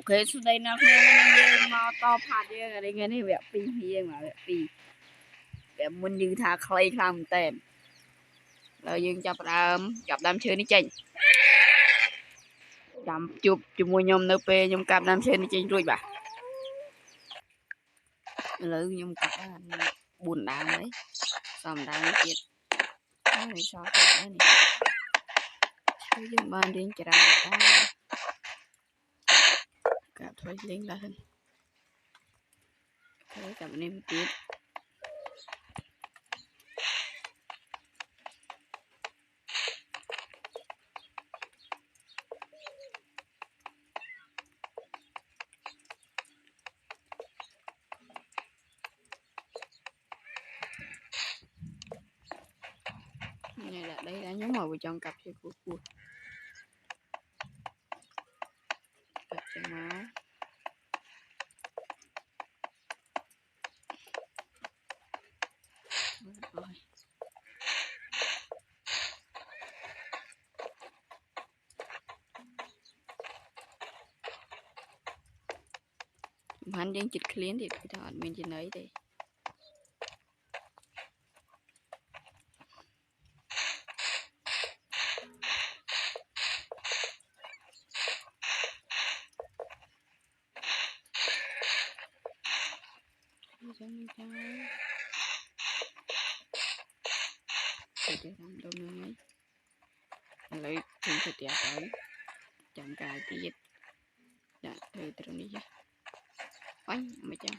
khế xuống đây nó nghe mau to phạt như này nghe này vẹo pi hiên mà vẹo pi vẹo muốn như thà clay làm tên rồi dương chọc đam chơi đi chênh chăm chụp chụp mua nhom nơ pe nhom cặp đam chơi đi chênh rồi bà lỡ nhom cặp buồn đam đấy xong đam chết này sao thế này chơi dương ban đến chả ta cặp thôi lên là thân thế cặp nem tiếp này là đây đã nhóm màu trong cặp cho của cặp cho má rồi hắn đang chụp clean thì cái thằng mình trên đấy thì để làm đâu nữa ấy lấy thêm thịt đẹp tới chẳng cài cái gì đã từ từ đi chứ bánh mày chăng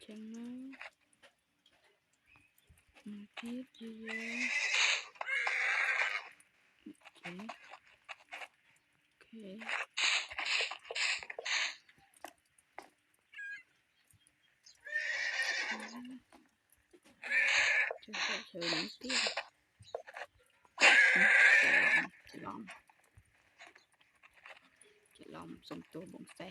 chẳng tiếp gì ok chúng ta chơi đánh tiếp chạy lòng xong tôi bóng xe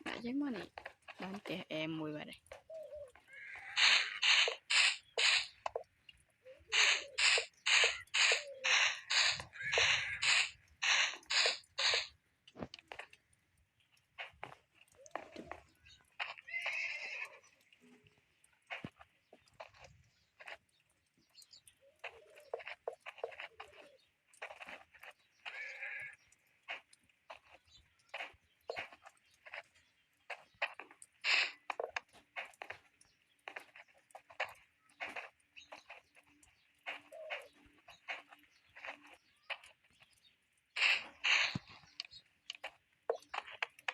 đã chắc mà này đón trẻ em mùi vào đây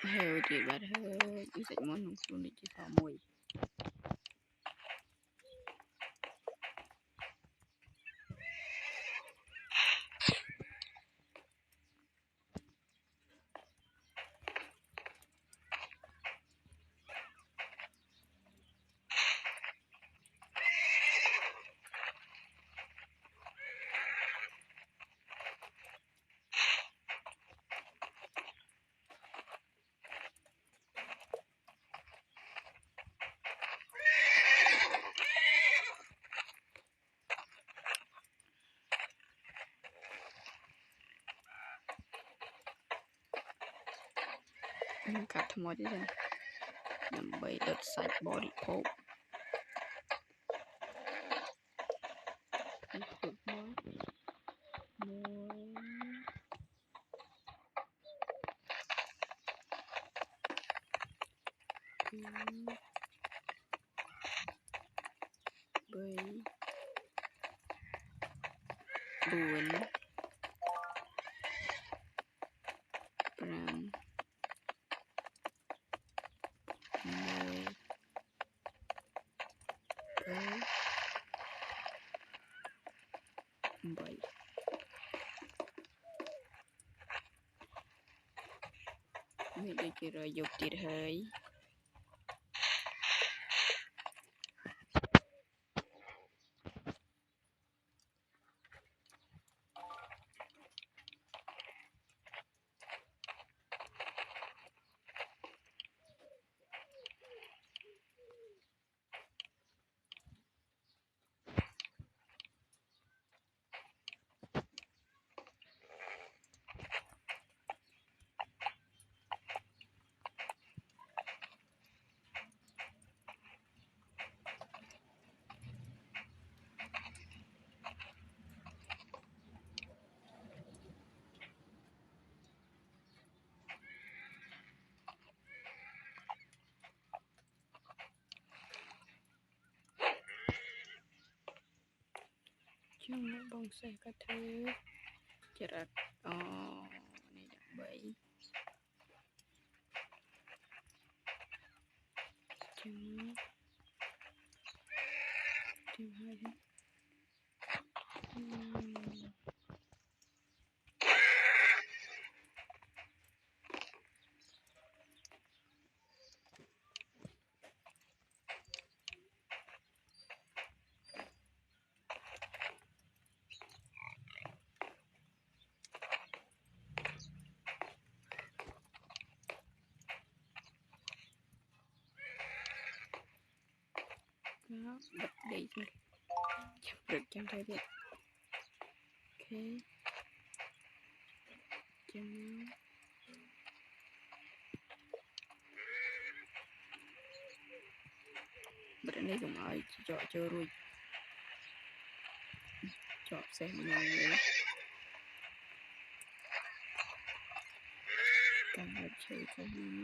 hơi thì bà hơi đi sạch món không xuống để chỉ thả mùi cặp thầm mồi thế này nằm bay đợt sạch body pop buồn pram mười cái bảy mình đi chơi rồi dục tiệt hơi trong một bông xe có thứ chật này đặt bẫy chấm chấm hai đó bật đi chậm được chậm thôi đi ok chấm bật đây dùng ai chọn chơi rồi chọn xem nhau nữa càng là chơi cho nó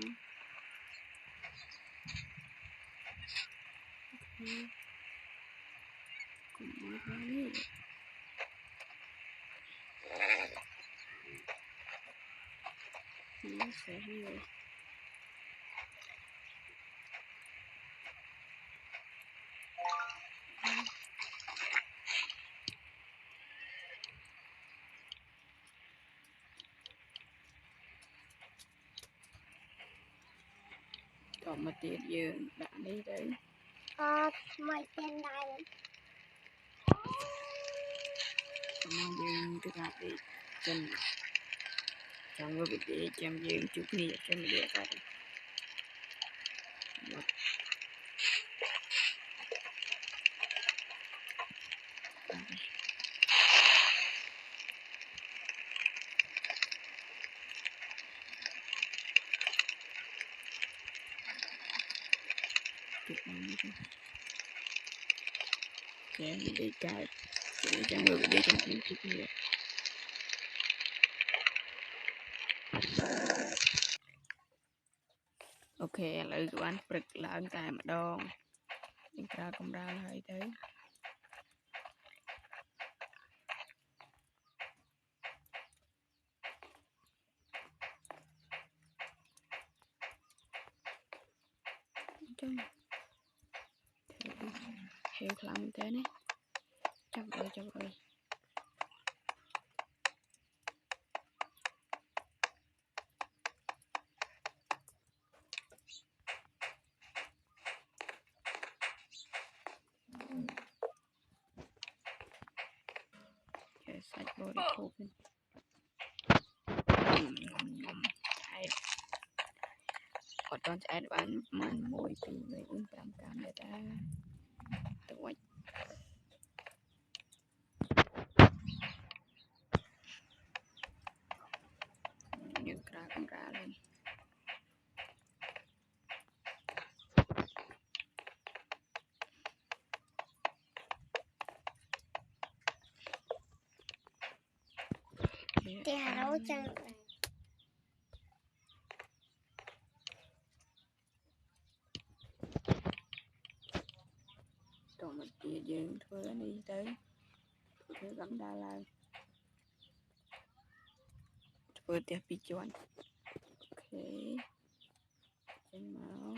cũng mới thấy nó sẽ nhiều còn một tiền dương đã đi đấy mày trên đây mà dương tôi gặp đi chân trong cái việc để chăm dương chút này cho mình đẹp rồi chút này để đi cài để cho người đi trong những chút này ok lại các bạn bật lại cài mà đo chúng ta cũng ra lại đấy trong heo làm thế này trong rồi sạch body khô lên còn con sẽ bán mình mồi từ người uống cảm người ta tuổi những ra cũng ra lên thì hà nấu chơi còn một kia dương thôi đi tới thứ gắm đa lai vừa tiếp bị chuẩn. Ok, chân máu.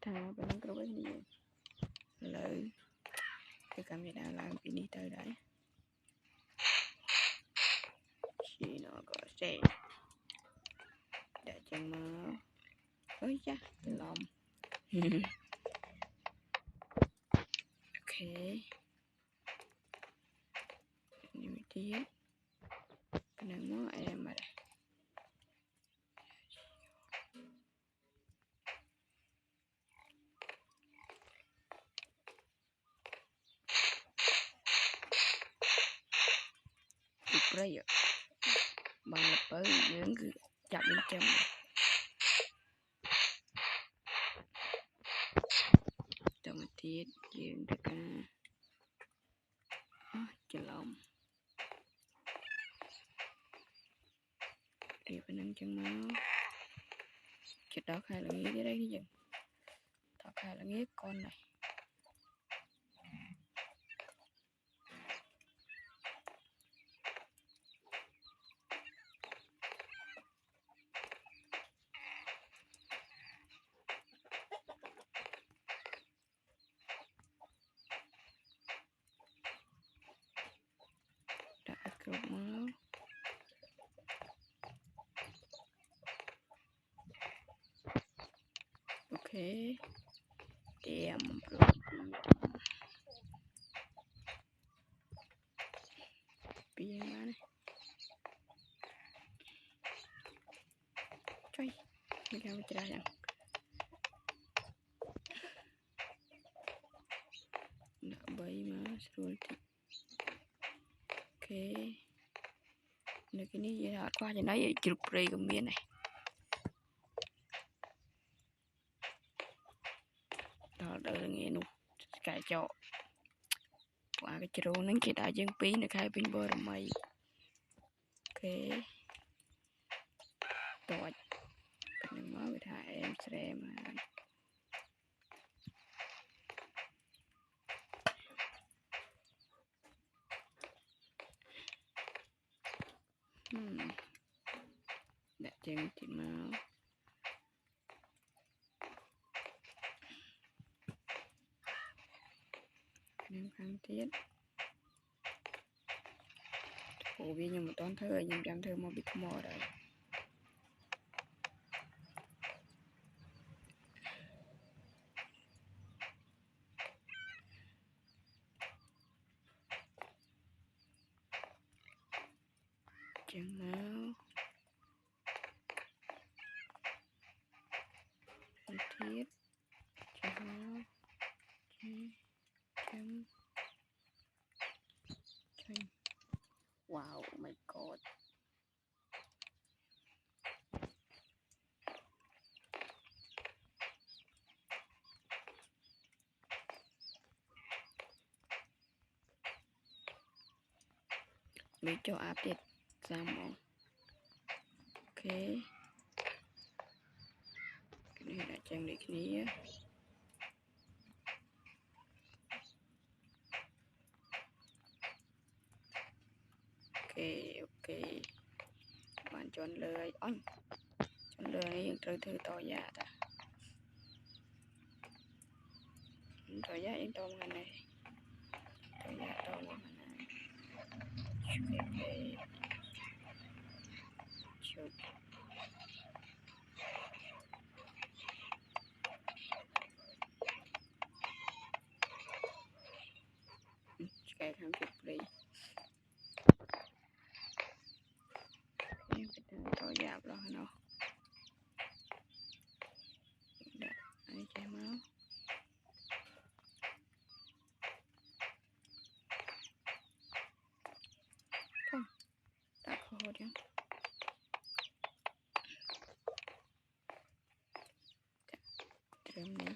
Thà bên nó có cái gì lợi cái camera làm cái đi tới đấy chỉ nó có xe để chân máu ơi cha lòng. Ok, như thế cái này nó em mà bây giờ bằng lập tới những cái chặt bên trong trong thiết chuyện được chờ lòng thì bên ăn chân máu chết đó khai là nghĩ cái đấy cái gì đó khai là nghĩ con này đã cột máu. Ok, điểm rồi biên má này chơi mình không chơi rằng đã bay má rồi thì ok nơi cái này vậy là qua cho nó vậy chụp rì cầm miên này đó đỡ nghe nụ cài cho qua cái chữ nó chỉ đã dân pí này khai pin bơ rồi mày ok tội đừng nói với thà em xem đã chân thì máu em khăn tiết phổ biến nhưng mà toán thơ nhưng chẳng thơ mà bị mò đấy chân máu thiết chân máu chân chân wow oh my god mấy cho update ra món ok cái này là trang để cái này ok ok bạn chọn lời ôi chọn lời những từ từ tỏ giả ta tỏ giả những tông cái này tỏ giả tông cái này ok chụp cái thằng chụp đi em phải tỏ giả đó nó đã ai chảy máu không đã khô chứ trầm này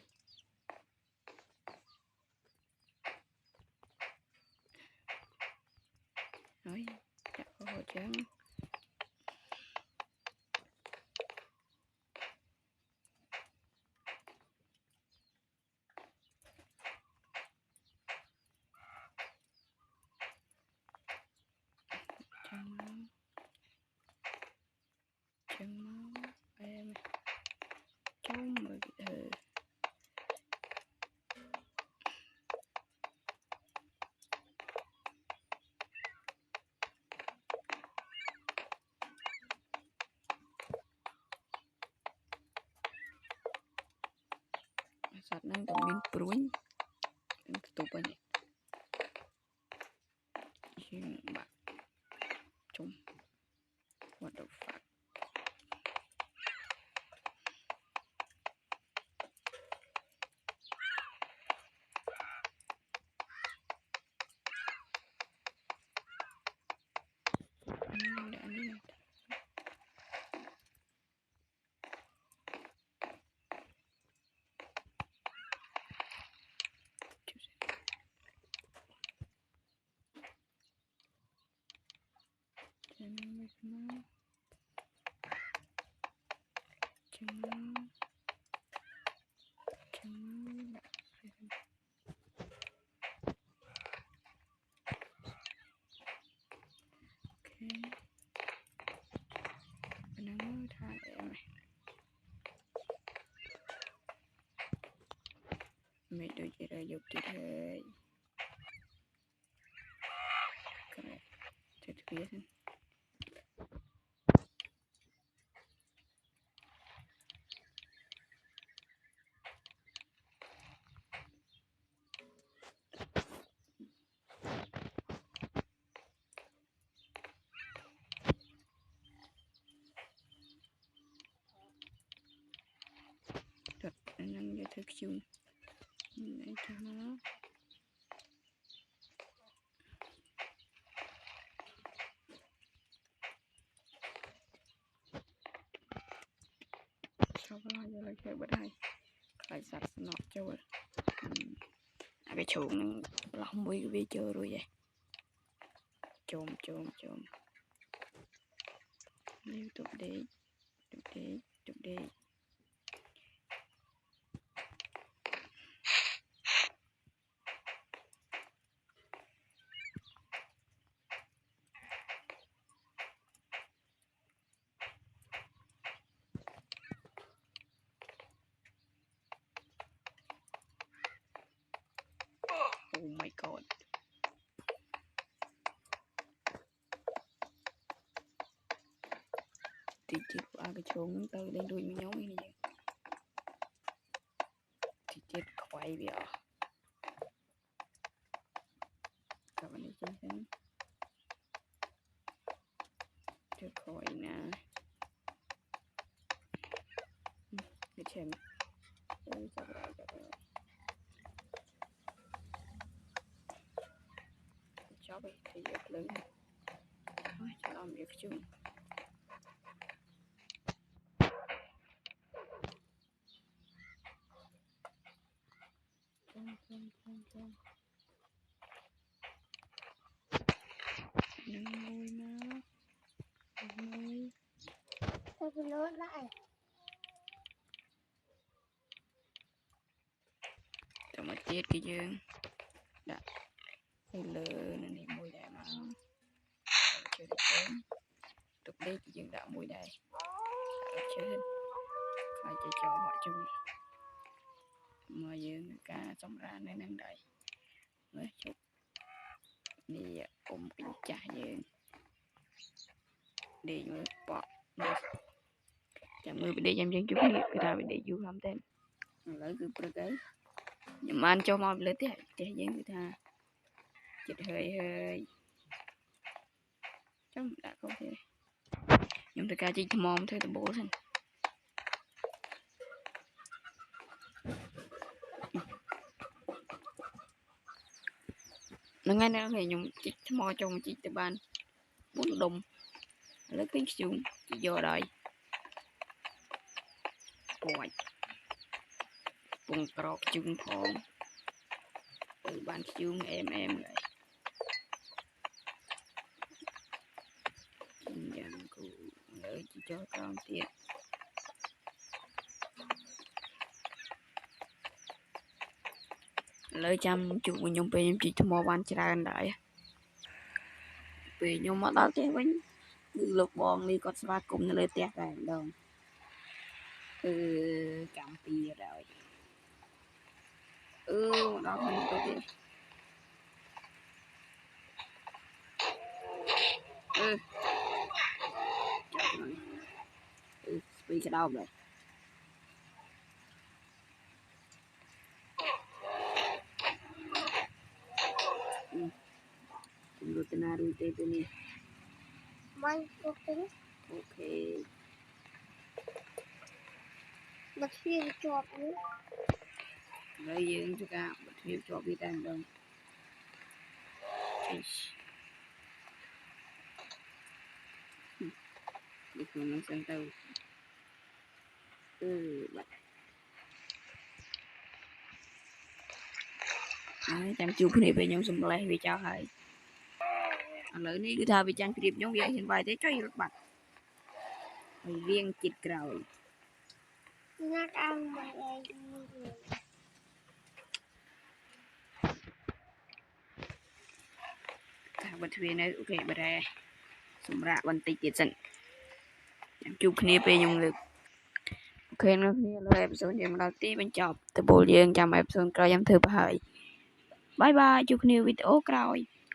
năng tụi mình pruin tụi bên này bạn chung what the fuck đã đi mẹ đôi chị ra dục chị thôi cái chết biết được năng giải thức chung để cho nó sau đó giờ lại chơi bữa đây lại sạch nọ cho bữa cái chuồng là không biết cái chơi rồi vậy chôm nếu tụi đi oh my god thì chết cái chuồng từ đây đuôi mình nhóm này thì chết quay bây giờ các bạn đi chơi xem chết khỏi nè để xem chắc rồi chó bị thì giật lớn thôi cho làm việc chung nuôi nó nuôi tôi cứ nói lại tao mà chết cái dương đã thì lừa nó đi mùi đại mà chơi được chén tục đây cái dương đã mùi đại chơi khai chơi cho mọi chung mà dương ca xong ra nên năng đầy nói chụp đi ôm cái chả dương đi với bọt chả mưa bị đi em dân chút đi người ta bị đi du không tên lấy cứ cái nhưng mà anh cho mò lấy thế với người ta chịt hơi chắc đã có thể nhưng thực ra chỉ mong thôi bố thôi nó ngay nào thì nhung chỉ mò trong chỉ từ ban bốn đồng lấy cái xuống chỉ vô đây ôi vùng cọt chung phong từ ban xuống em lại dần cụ đỡ chỉ cho con tiền lấy trăm chục mình nhung về em chỉ cho mò ban ra đại vì nhung mà tao thế bánh lục bòn đi con spa cùng nó lấy tẹt này đâu cảm tì rồi đó mình có thể vì cái đau rồi តនារួចទេពេលនេះ มันก็เป็น អូខេ บัตรที่จอบนี้ ឥឡូវយើងធ្វើការបិទទ្វារជាប់វាតែម្ដងនេះក្នុងហ្នឹងសិនទៅបាត់ហើយចាំជួបគ្នាពេលខ្ញុំសំឡេះវាចោលហើយឥឡូវនេះគឺថាវាចាំងព្រៀបខ្ញុំវាអត់ហ៊ានវាយទេចុយរត់បាត់ហើយរៀងចិត្តក្រោយ นักอ่านมาเอง ការបិទទ្វារនៅអូខេបាត់ហើយសម្រាប់បន្តិចទៀតសិនចាំជួបគ្នាពេលខ្ញុំលើកអូខេអ្នកគ្នាលើអេពីសូតយើងមកដល់ទីបញ្ចប់តើពលយើងចាំអេពីសូតក្រោយខ្ញុំធ្វើទៅហើយបាយបាយជួបគ្នាវីដេអូក្រោយ